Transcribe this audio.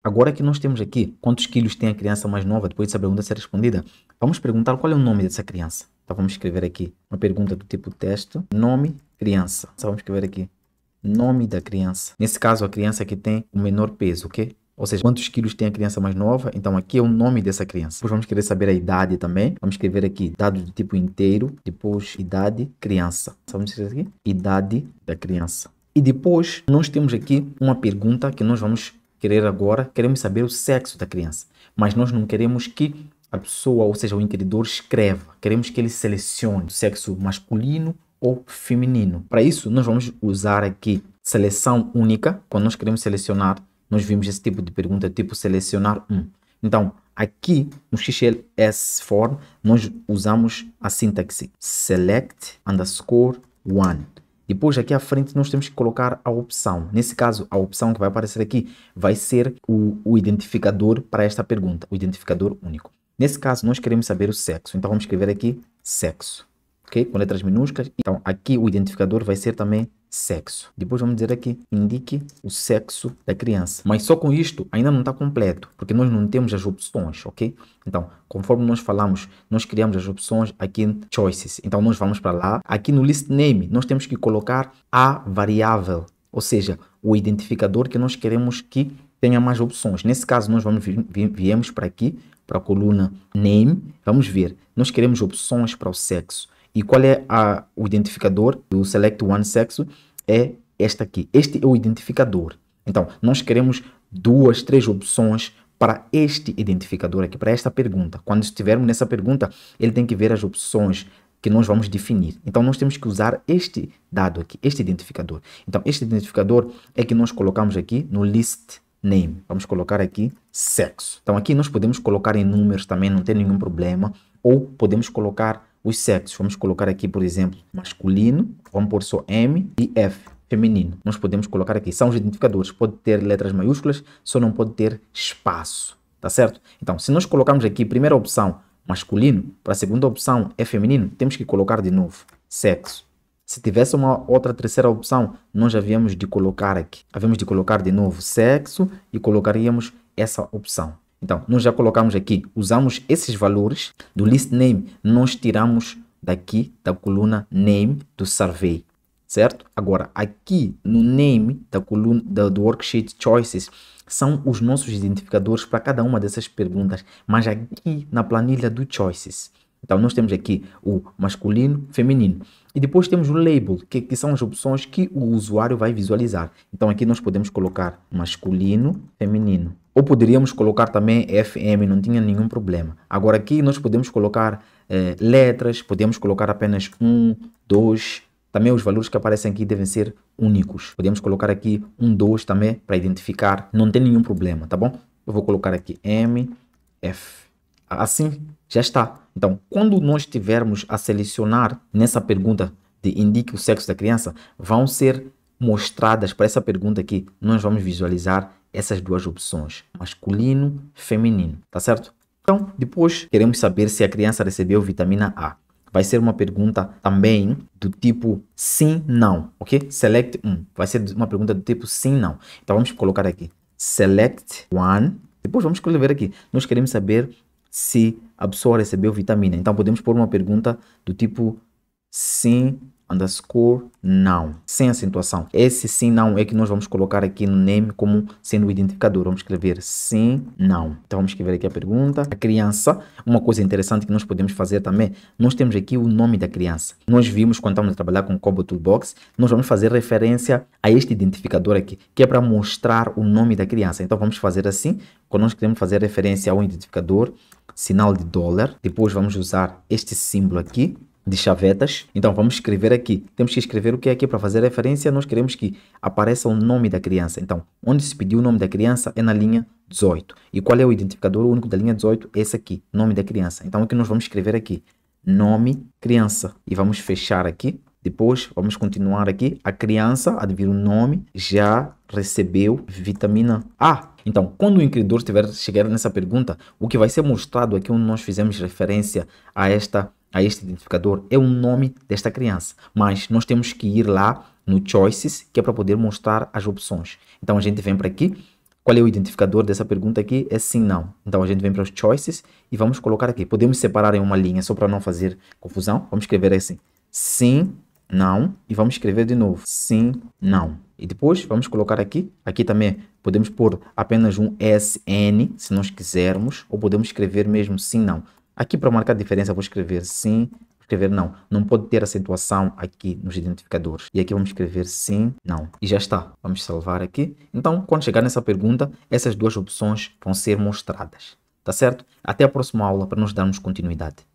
Agora que nós temos aqui quantos quilos tem a criança mais nova, depois dessa pergunta ser respondida, vamos perguntar qual é o nome dessa criança. Então vamos escrever aqui uma pergunta do tipo teste, nome, criança. Então vamos escrever aqui, nome da criança. Nesse caso, a criança que tem o menor peso, ok? Ou seja, quantos quilos tem a criança mais nova? Então aqui é o nome dessa criança. Depois vamos querer saber a idade também. Vamos escrever aqui, dado do tipo inteiro, depois idade, criança. Vamos escrever aqui, idade da criança. E depois nós temos aqui uma pergunta que nós vamos querer agora, queremos saber o sexo da criança, mas nós não queremos que a pessoa, ou seja, o inquiridor escreva, queremos que ele selecione o sexo masculino ou feminino. Para isso, nós vamos usar aqui seleção única. Quando nós queremos selecionar, nós vimos esse tipo de pergunta, tipo selecionar um. Então, aqui no XLS form, nós usamos a sintaxe select underscore one. Depois, aqui à frente, nós temos que colocar a opção. Nesse caso, a opção que vai aparecer aqui vai ser o identificador para esta pergunta, o identificador único. Nesse caso, nós queremos saber o sexo. Então, vamos escrever aqui sexo, ok? Com letras minúsculas. Então, aqui o identificador vai ser também sexo. Depois vamos dizer aqui, indique o sexo da criança. Mas só com isto ainda não está completo, porque nós não temos as opções, ok? Então, conforme nós falamos, nós criamos as opções aqui em Choices. Então, nós vamos para lá. Aqui no List Name, nós temos que colocar a variável, ou seja, o identificador que nós queremos que tenha mais opções. Nesse caso, nós viemos para aqui, para a coluna Name. Vamos ver, nós queremos opções para o sexo. E qual é o identificador do Select One Sexo? É esta aqui. Este é o identificador. Então, nós queremos 2, 3 opções para este identificador aqui, para esta pergunta. Quando estivermos nessa pergunta, ele tem que ver as opções que nós vamos definir. Então, nós temos que usar este dado aqui, este identificador. Então, este identificador é que nós colocamos aqui no List Name. Vamos colocar aqui sexo. Então, aqui nós podemos colocar em números também, não tem nenhum problema. Ou podemos colocar os sexos. Vamos colocar aqui, por exemplo, masculino. Vamos pôr só M e F, feminino. Nós podemos colocar aqui. São os identificadores. Pode ter letras maiúsculas, só não pode ter espaço. Tá certo? Então, se nós colocarmos aqui, primeira opção, masculino, para a segunda opção é feminino, temos que colocar de novo sexo. Se tivesse uma outra terceira opção, nós havíamos de colocar aqui. Havíamos de colocar de novo sexo e colocaríamos essa opção. Então, nós já colocamos aqui, usamos esses valores do list name, nós tiramos daqui da coluna name do survey, certo? Agora, aqui no name da coluna do worksheet choices, são os nossos identificadores para cada uma dessas perguntas, mas aqui na planilha do choices. Então, nós temos aqui o masculino, feminino. E depois temos o label, que são as opções que o usuário vai visualizar. Então, aqui nós podemos colocar masculino, feminino. Ou poderíamos colocar também FM, não tinha nenhum problema. Agora, aqui nós podemos colocar letras, podemos colocar apenas 1, 2. Também os valores que aparecem aqui devem ser únicos. Podemos colocar aqui 1, 2 também para identificar. Não tem nenhum problema, tá bom? Eu vou colocar aqui M, F. Assim já está. Então, quando nós estivermos a selecionar nessa pergunta de indique o sexo da criança, vão ser mostradas para essa pergunta aqui. Nós vamos visualizar essas duas opções, masculino, feminino, tá certo? Então, depois queremos saber se a criança recebeu vitamina A. Vai ser uma pergunta também do tipo sim, não, ok? Select 1. Vai ser uma pergunta do tipo sim, não. Então, vamos colocar aqui, select one. Depois vamos escrever aqui, nós queremos saber se a pessoa recebeu vitamina. Então, podemos pôr uma pergunta do tipo sim, underscore, não, sem acentuação. Esse sim, não é que nós vamos colocar aqui no name como sendo o identificador. Vamos escrever sim, não. Então, vamos escrever aqui a pergunta. A criança, uma coisa interessante que nós podemos fazer também, nós temos aqui o nome da criança. Nós vimos quando estamos a trabalhar com o Kobo Toolbox, nós vamos fazer referência a este identificador aqui, que é para mostrar o nome da criança. Então, vamos fazer assim, quando nós queremos fazer referência ao identificador, sinal de dólar, depois vamos usar este símbolo aqui, de chavetas. Então, vamos escrever aqui. Temos que escrever o que é aqui para fazer referência. Nós queremos que apareça o nome da criança. Então, onde se pediu o nome da criança é na linha 18. E qual é o identificador único da linha 18? Esse aqui, nome da criança. Então, aqui nós vamos escrever aqui, nome criança. E vamos fechar aqui. Depois, vamos continuar aqui. A criança, adivinha o nome, já recebeu vitamina A. Então, quando o inquiridor chegar nessa pergunta, o que vai ser mostrado aqui onde nós fizemos referência a este identificador é o nome desta criança, mas nós temos que ir lá no Choices, que é para poder mostrar as opções. Então, a gente vem para aqui, Qual é o identificador dessa pergunta aqui? É sim, não. Então a gente vem para os choices e vamos colocar aqui. Podemos separar em uma linha só para não fazer confusão. Vamos escrever assim, sim, não, e vamos escrever de novo, sim, não. E depois vamos colocar aqui, também podemos pôr apenas um SN, se nós quisermos, ou podemos escrever mesmo sim, não. Aqui para marcar a diferença, eu vou escrever sim, vou escrever não. Não pode ter acentuação aqui nos identificadores. E aqui vamos escrever sim, não. E já está. Vamos salvar aqui. Então, quando chegar nessa pergunta, essas duas opções vão ser mostradas. Tá certo? Até a próxima aula para nós darmos continuidade.